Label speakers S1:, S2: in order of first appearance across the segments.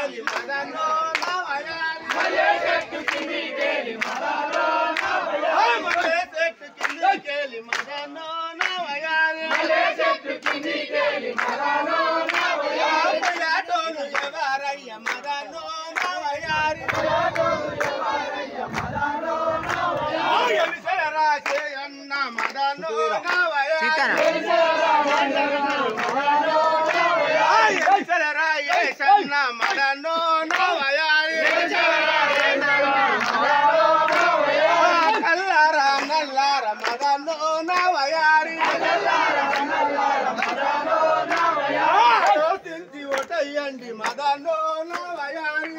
S1: కేలి మదనో నవయారి మల్లె చెట్టు కింది కేలి మదనో నవయారి మల్లె చెట్టు కింది కేలి మదనో నవయారి మల్లె చెట్టు కింది కేలి మదనో నవయారి పల్లెటోలు ఎవరయ్య మదనో నవయారి పల్లెటోలు ఎవరయ్య మదనో నవయారి ఎలిసల రాసే అన్న మదనో నవయారి సన్న మదనో నవయారి కల్లార నల్లార మదనో నవయారి ఆలోచించి ఓటయ్యండి మదనో నవయారి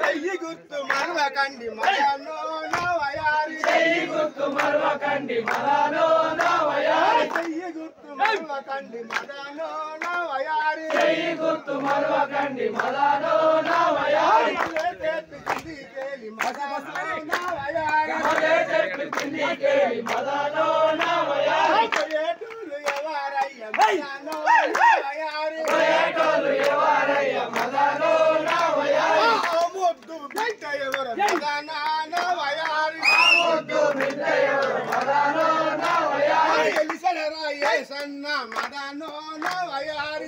S1: చెయ్యి గుర్తు మరవకండి మదనో నవయారి చెయ్యి గుర్తు మరవకండి మదనో నవయారి చెయ్యి గుర్తు మరవకండి మదనో నవయారి చెయ్యి గుర్తు మరవకండి మదనో నవయారి చెట్టు కింది కేలి మదనో నవయారి మల్లె చెట్టు కింది కేలి మదనో నవయారి పల్లెటూరు ఎవరయ్య మదనో నవయారి పల్లెటూరు ఎవరయ్య మదనో నవయారి ముద్దు బిడ్డ ఎవరు మదనో నవయారి ముద్దు బిడ్డ ఎవరు మదనో నవయారి ఎలిసల రాయే సన్న మదనో నవయారి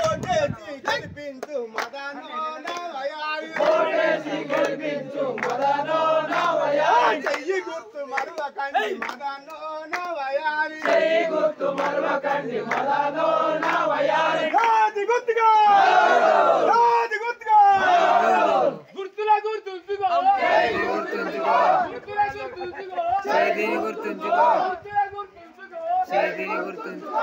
S1: ఓటేసి గెలిపించు మదనో నవయారి ఓటేసి గెలిపించు మదనో నవయారి చెయ్యి గుర్తు మరవకండి మదనో నవయారి చెయ్యి గుర్తు మరవకండి మదనో నవయారి రాది గుర్తుగా రాది గుర్తుగా గుర్తులా గుర్తుంచుకో గుర్తులా గుర్తుంచుకో గుర్తులా గుర్తుంచుకో గుర్తుంచుకో